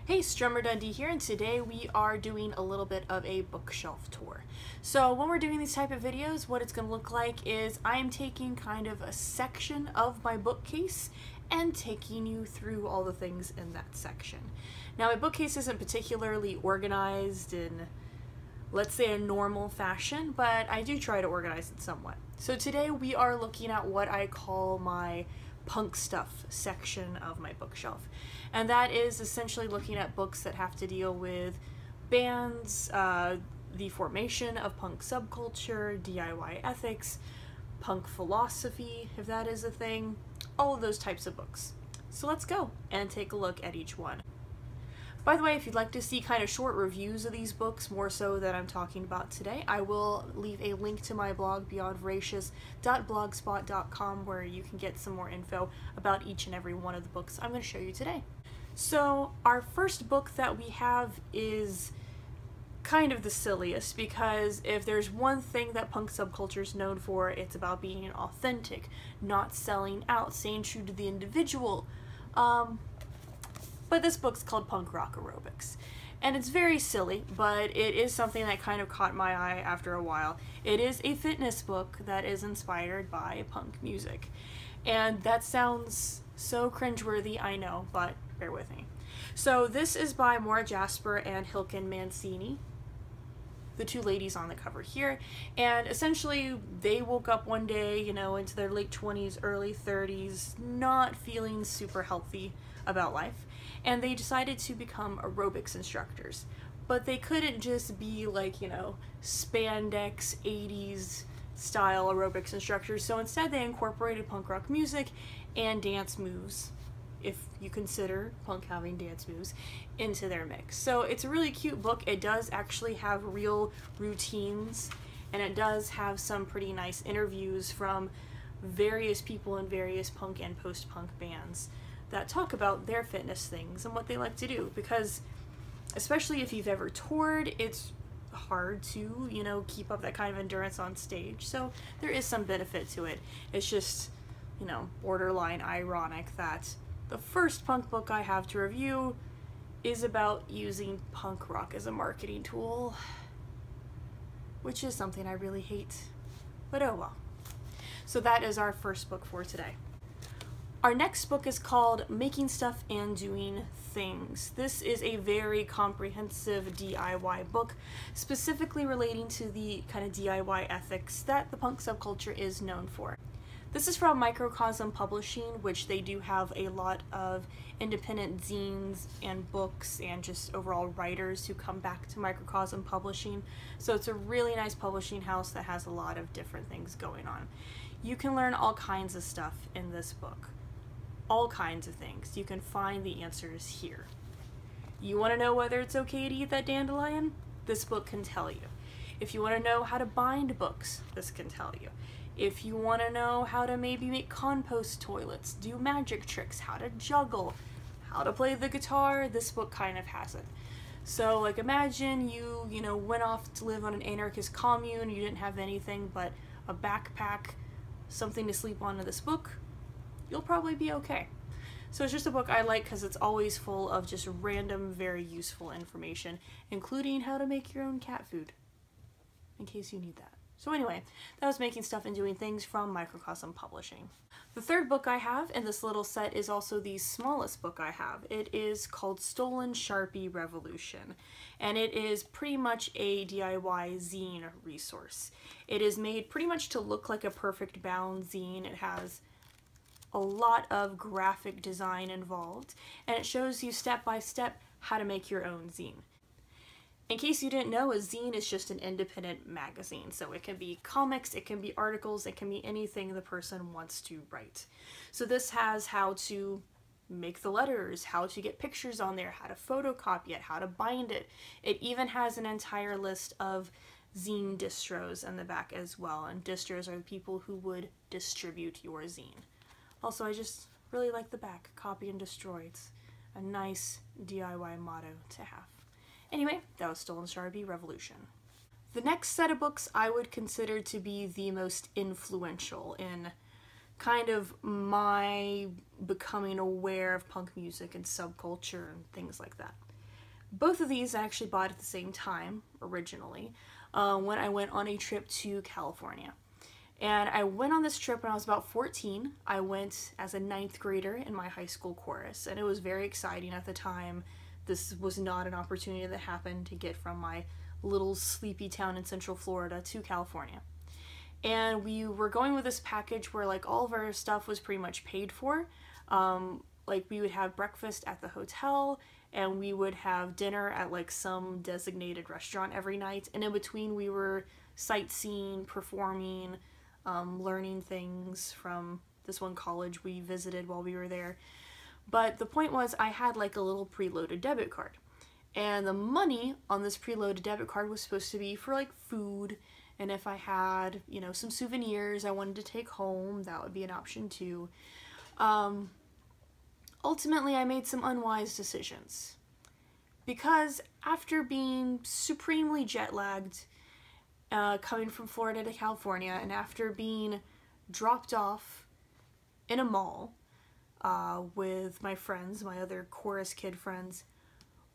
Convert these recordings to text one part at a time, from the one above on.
Hey, Strummer Dundee here, and today we are doing a little bit of a bookshelf tour. So when we're doing these type of videos, what it's going to look like is I'm taking kind of a section of my bookcase and taking you through all the things in that section. Now, my bookcase isn't particularly organized in, let's say, a normal fashion, but I do try to organize it somewhat. So today we are looking at what I call my punk stuff section of my bookshelf, and that is essentially looking at books that have to deal with bands, the formation of punk subculture, DIY ethics, punk philosophy, if that is a thing, all of those types of books. So let's go and take a look at each one. By the way, if you'd like to see kind of short reviews of these books, more so that I'm talking about today, I will leave a link to my blog, beyondvoracious.blogspot.com, where you can get some more info about each and every one of the books I'm going to show you today. So our first book that we have is kind of the silliest, because if there's one thing that punk subculture is known for, it's about being authentic, not selling out, staying true to the individual. But this book's called Punk Rock Aerobics, and it's very silly, but it is something that kind of caught my eye after a while. It is a fitness book that is inspired by punk music, and that sounds so cringeworthy, I know, but bear with me. So this is by Maura Jasper and Hilken Mancini, the two ladies on the cover here, and essentially they woke up one day, you know, into their late 20s, early 30s, not feeling super healthy about life, and they decided to become aerobics instructors. But they couldn't just be like, you know, spandex 80s style aerobics instructors, so instead they incorporated punk rock music and dance moves, if you consider punk having dance moves, into their mix. So it's a really cute book. It does actually have real routines, and it does have some pretty nice interviews from various people in various punk and post-punk bands that talk about their fitness things and what they like to do, because especially if you've ever toured, it's hard to, you know, keep up that kind of endurance on stage. So there is some benefit to it. It's just, you know, borderline ironic that the first punk book I have to review is about using punk rock as a marketing tool, which is something I really hate, but oh well. So that is our first book for today. Our next book is called Making Stuff and Doing Things. This is a very comprehensive DIY book, specifically relating to the kind of DIY ethics that the punk subculture is known for. This is from Microcosm Publishing, which they do have a lot of independent zines and books and just overall writers who come back to Microcosm Publishing. So it's a really nice publishing house that has a lot of different things going on. You can learn all kinds of stuff in this book. All kinds of things. You can find the answers here. You want to know whether it's okay to eat that dandelion? This book can tell you. If you want to know how to bind books, this can tell you. If you want to know how to maybe make compost toilets, do magic tricks, how to juggle, how to play the guitar, this book kind of has it. So like imagine you know, went off to live on an anarchist commune, you didn't have anything but a backpack, something to sleep on in this book, you'll probably be okay. So it's just a book I like because it's always full of just random, very useful information, including how to make your own cat food, in case you need that. So anyway, that was Making Stuff and Doing Things from Microcosm Publishing. The third book I have in this little set is also the smallest book I have. It is called Stolen Sharpie Revolution, and it is pretty much a DIY zine resource. It is made pretty much to look like a perfect bound zine. It has a lot of graphic design involved, and it shows you step by step how to make your own zine. In case you didn't know, a zine is just an independent magazine, so it can be comics, it can be articles, it can be anything the person wants to write. So this has how to make the letters, how to get pictures on there, how to photocopy it, how to bind it. It even has an entire list of zine distros in the back as well, and distros are the people who would distribute your zine. Also, I just really like the back, copy and destroy. It's a nice DIY motto to have. Anyway, that was Stolen Sharpie Revolution. The next set of books I would consider to be the most influential in kind of my becoming aware of punk music and subculture and things like that. Both of these I actually bought at the same time, originally, when I went on a trip to California. And I went on this trip when I was about 14. I went as a 9th grader in my high school chorus, and it was very exciting at the time. This was not an opportunity that happened to get from my little sleepy town in Central Florida to California. And we were going with this package where like all of our stuff was pretty much paid for. Like we would have breakfast at the hotel, and we would have dinner at like some designated restaurant every night. And in between we were sightseeing, performing, learning things from this one college we visited while we were there. But the point was I had like a little preloaded debit card. And the money on this preloaded debit card was supposed to be for like food, and if I had, you know, some souvenirs I wanted to take home, that would be an option too. Ultimately, I made some unwise decisions. Because after being supremely jet-lagged, coming from Florida to California, and after being dropped off in a mall with my friends, my other chorus kid friends,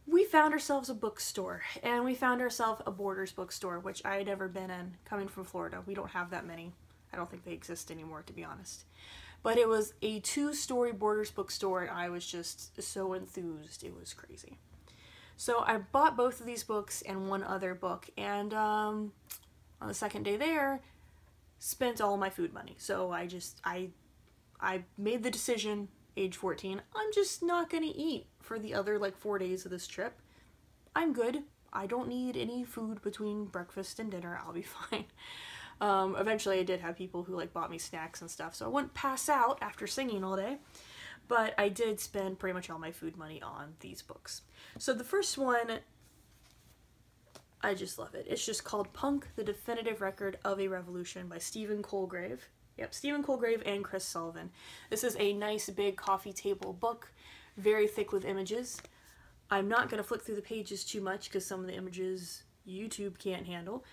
we found ourselves a bookstore, and we found ourselves a Borders bookstore, which I had never been in coming from Florida. We don't have that many. I don't think they exist anymore, to be honest. But it was a 2-story Borders bookstore, and I was just so enthused. It was crazy. So I bought both of these books and one other book, and on the second day there, spent all my food money. So I made the decision, age 14, I'm just not gonna eat for the other like 4 days of this trip. I'm good. I don't need any food between breakfast and dinner. I'll be fine. Eventually I did have people who like bought me snacks and stuff, so I wouldn't pass out after singing all day. But I did spend pretty much all my food money on these books. So the first one, I just love it. It's just called Punk, The Definitive Record of a Revolution by Stephen Colgrave. Yep, Stephen Colgrave and Chris Sullivan. This is a nice big coffee table book, very thick with images. I'm not going to flick through the pages too much because some of the images YouTube can't handle,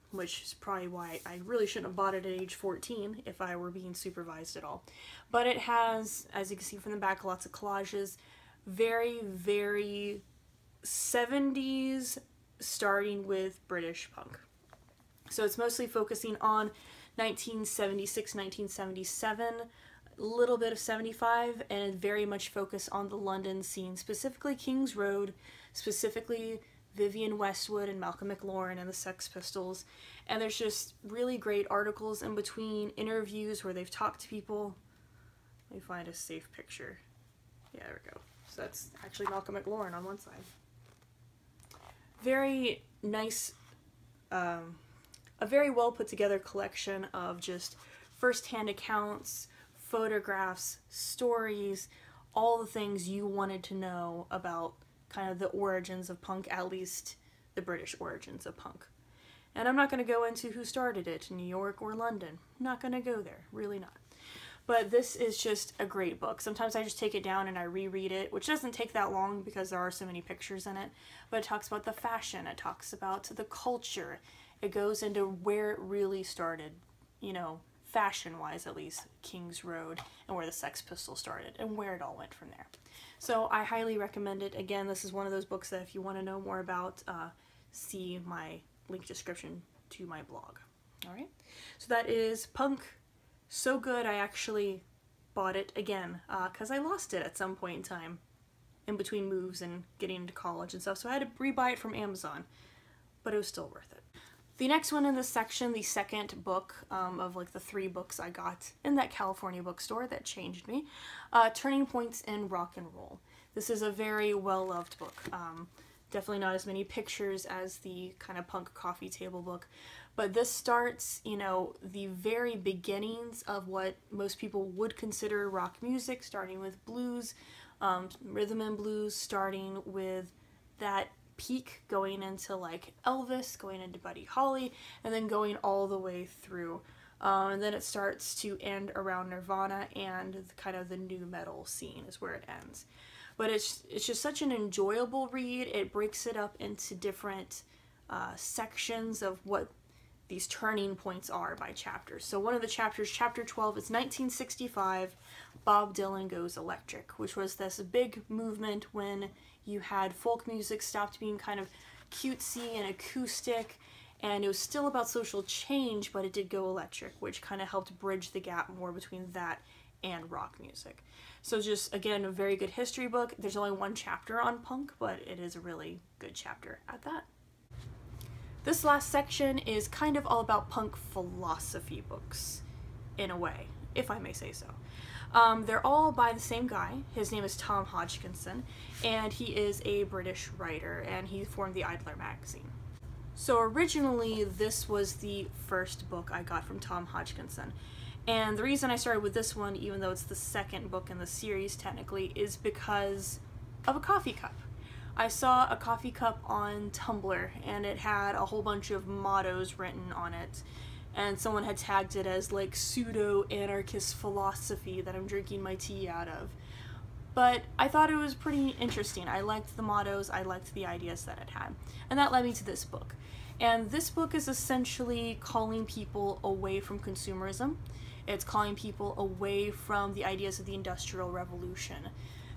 which is probably why I really shouldn't have bought it at age 14 if I were being supervised at all. But it has, as you can see from the back, lots of collages, very, very 70s, starting with British punk. So it's mostly focusing on 1976, 1977, a little bit of 75, and very much focus on the London scene, specifically King's Road, specifically Vivienne Westwood and Malcolm McLaren and the Sex Pistols. And there's just really great articles in between, interviews where they've talked to people. Let me find a safe picture. Yeah, there we go. So that's actually Malcolm McLaren on one side. Very nice, a very well put together collection of just first-hand accounts, photographs, stories, all the things you wanted to know about kind of the origins of punk, at least the British origins of punk. And I'm not going to go into who started it, New York or London. I'm not going to go there, really not. But this is just a great book. Sometimes I just take it down and I reread it, which doesn't take that long because there are so many pictures in it. But it talks about the fashion, it talks about the culture, it goes into where it really started, you know, fashion-wise at least, King's Road, and where the Sex Pistols started, and where it all went from there. So I highly recommend it. Again, this is one of those books that if you want to know more about, see my link description to my blog. Alright, so that is Punk. So good I actually bought it again, because I lost it at some point in time, in between moves and getting into college and stuff, so I had to re-buy it from Amazon, but it was still worth it. The next one in this section, the second book of like the 3 books I got in that California bookstore that changed me, Turning Points in Rock and Roll. This is a very well-loved book. Definitely not as many pictures as the kind of punk coffee table book, but this starts, you know, the very beginnings of what most people would consider rock music, starting with blues, rhythm and blues, starting with that peak going into like Elvis, going into Buddy Holly, and then going all the way through. And then it starts to end around Nirvana, and kind of the nu metal scene is where it ends. But it's just such an enjoyable read. It breaks it up into different sections of what these turning points are by chapters. So one of the chapters, chapter 12, is 1965, Bob Dylan Goes Electric, which was this big movement when you had folk music stopped being kind of cutesy and acoustic, and it was still about social change, but it did go electric, which kind of helped bridge the gap more between that and rock music. So just, again, a very good history book. There's only one chapter on punk, but it is a really good chapter at that. This last section is kind of all about punk philosophy books, in a way, if I may say so. They're all by the same guy. His name is Tom Hodgkinson, and he is a British writer, and he formed the Idler magazine. So originally, this was the first book I got from Tom Hodgkinson. And the reason I started with this one, even though it's the second book in the series technically, is because of a coffee cup. I saw a coffee cup on Tumblr, and it had a whole bunch of mottos written on it. And someone had tagged it as like pseudo-anarchist philosophy that I'm drinking my tea out of. But I thought it was pretty interesting. I liked the mottos, I liked the ideas that it had. And that led me to this book. And this book is essentially calling people away from consumerism. It's calling people away from the ideas of the Industrial Revolution.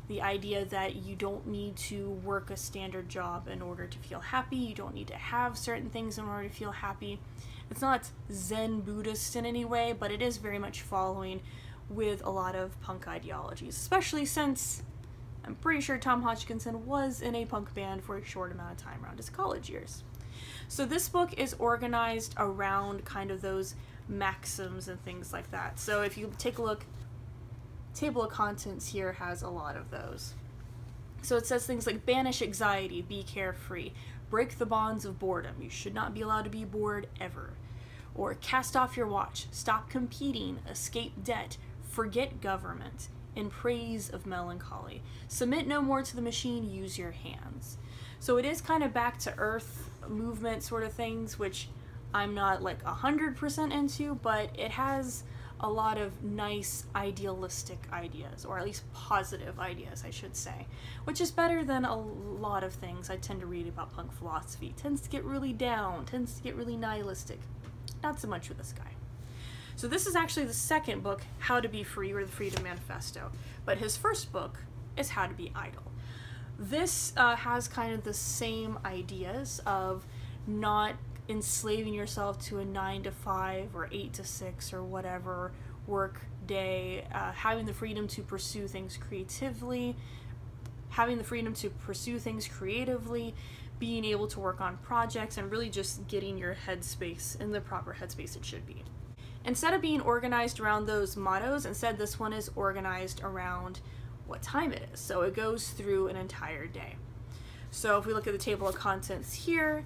The idea that you don't need to work a standard job in order to feel happy, you don't need to have certain things in order to feel happy. It's not Zen Buddhist in any way, but it is very much following with a lot of punk ideologies, especially since I'm pretty sure Tom Hodgkinson was in a punk band for a short amount of time around his college years. So this book is organized around kind of those maxims and things like that. So if you take a look, table of contents here has a lot of those. So it says things like banish anxiety, be carefree, break the bonds of boredom, you should not be allowed to be bored ever. Or cast off your watch, stop competing, escape debt, forget government, in praise of melancholy. Submit no more to the machine, use your hands. So it is kind of back to earth movement sort of things, which I'm not like 100% into, but it has a lot of nice idealistic ideas, or at least positive ideas, I should say, which is better than a lot of things I tend to read about punk philosophy. It tends to get really down, tends to get really nihilistic. Not so much with this guy. So this is actually the second book, How to Be Free, or the Freedom Manifesto, but his first book is How to Be Idle. This has kind of the same ideas of not enslaving yourself to a 9-to-5 or 8-to-6 or whatever work day, having the freedom to pursue things creatively, being able to work on projects, and really just getting your headspace in the proper headspace it should be. Instead of being organized around those mottos, instead this one is organized around what time it is. So it goes through an entire day. So if we look at the table of contents here,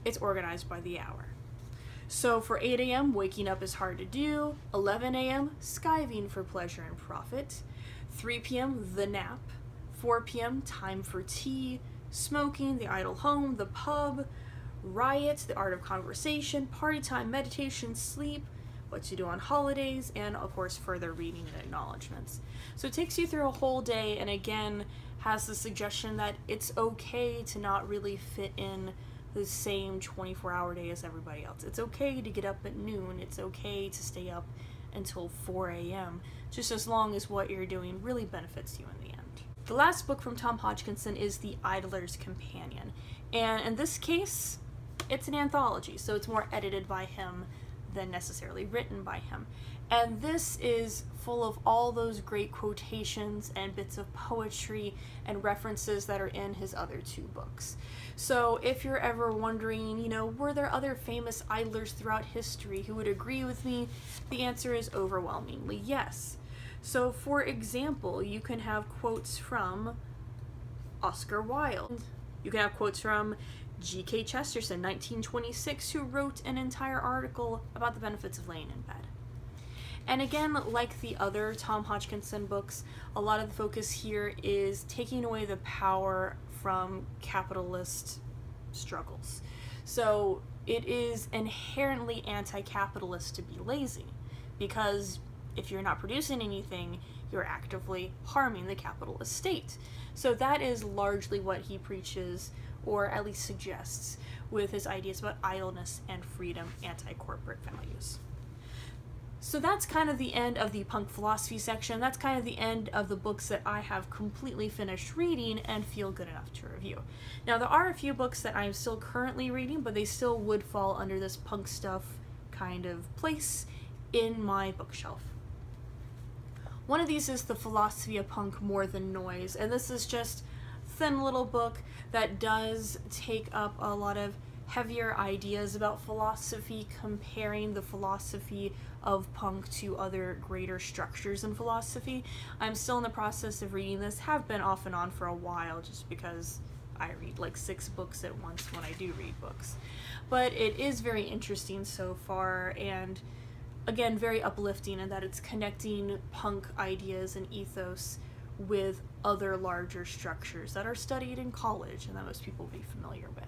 it's organized by the hour. So for 8 a.m., waking up is hard to do. 11 a.m., skiving for pleasure and profit. 3 p.m., the nap. 4 p.m., time for tea. Smoking, the idle home, the pub. Riot, the art of conversation. Party time, meditation, sleep. What to do on holidays, and of course further reading and acknowledgments. So it takes you through a whole day, and again has the suggestion that it's okay to not really fit in the same 24-hour day as everybody else. It's okay to get up at noon, it's okay to stay up until 4 a.m., just as long as what you're doing really benefits you in the end. The last book from Tom Hodgkinson is The Idler's Companion, and in this case, it's an anthology, so it's more edited by him than necessarily written by him. And this is full of all those great quotations and bits of poetry and references that are in his other two books. So if you're ever wondering, you know, were there other famous idlers throughout history who would agree with me? The answer is overwhelmingly yes. So for example, you can have quotes from Oscar Wilde. You can have quotes from G.K. Chesterton, 1926, who wrote an entire article about the benefits of laying in bed. And again, like the other Tom Hodgkinson books, a lot of the focus here is taking away the power from capitalist struggles. So it is inherently anti-capitalist to be lazy, because if you're not producing anything, you're actively harming the capitalist state. So that is largely what he preaches, or at least suggests, with his ideas about idleness and freedom, anti-corporate values. So that's kind of the end of the punk philosophy section. That's kind of the end of the books that I have completely finished reading and feel good enough to review. Now, there are a few books that I'm still currently reading, but they still would fall under this punk stuff kind of place in my bookshelf. One of these is The Philosophy of Punk More Than Noise, and this is just a thin little book that does take up a lot of heavier ideas about philosophy, comparing the philosophy of punk to other greater structures in philosophy. I'm still in the process of reading this, have been off and on for a while just because I read like 6 books at once when I do read books. But it is very interesting so far, and again, very uplifting in that it's connecting punk ideas and ethos with other larger structures that are studied in college and that most people will be familiar with.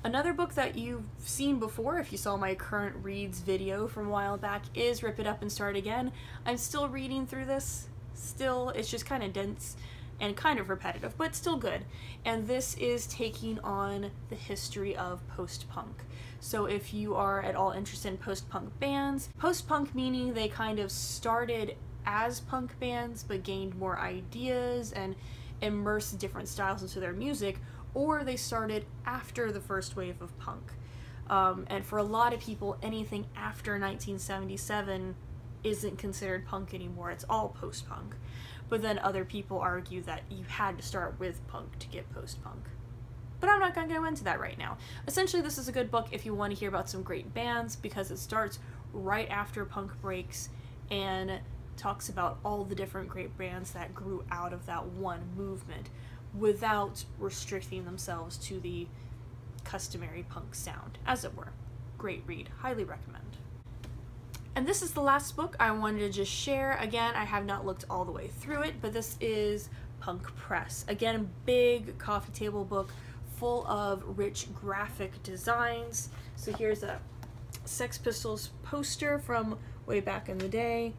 Another book that you've seen before, if you saw my current reads video from a while back, is Rip It Up and Start Again. I'm still reading through this. Still, it's just kind of dense and kind of repetitive, but still good. And this is taking on the history of post-punk. So if you are at all interested in post-punk bands, post-punk meaning they kind of started as punk bands but gained more ideas and immersed different styles into their music, or they started after the first wave of punk. And for a lot of people, anything after 1977 isn't considered punk anymore. It's all post-punk. But then other people argue that you had to start with punk to get post-punk. But I'm not going to go into that right now. Essentially, this is a good book if you want to hear about some great bands, because it starts right after punk breaks and talks about all the different great bands that grew out of that one movement, without restricting themselves to the customary punk sound, as it were. Great read, highly recommend. And this is the last book I wanted to just share. Again, I have not looked all the way through it, but this is Punk Press. Again, a big coffee table book full of rich graphic designs. So here's a Sex Pistols poster from way back in the day,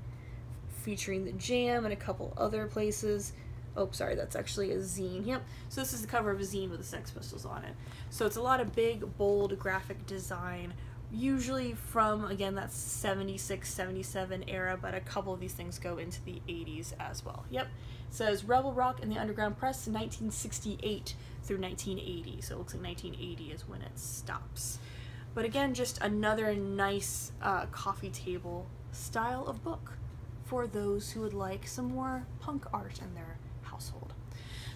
featuring the Jam and a couple other places. Oh, sorry, that's actually a zine. Yep. So this is the cover of a zine with the Sex Pistols on it. So it's a lot of big, bold graphic design, usually from, again, that 76, 77 era, but a couple of these things go into the 80s as well. Yep. It says Rebel Rock in the Underground Press, 1968 through 1980. So it looks like 1980 is when it stops. But again, just another nice coffee table style of book for those who would like some more punk art in their household.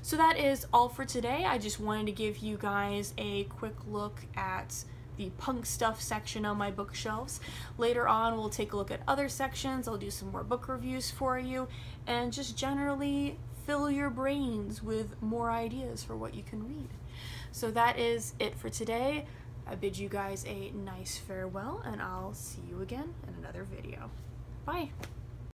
So that is all for today. I just wanted to give you guys a quick look at the punk stuff section on my bookshelves. Later on, we'll take a look at other sections. I'll do some more book reviews for you and just generally fill your brains with more ideas for what you can read. So that is it for today. I bid you guys a nice farewell, and I'll see you again in another video. Bye!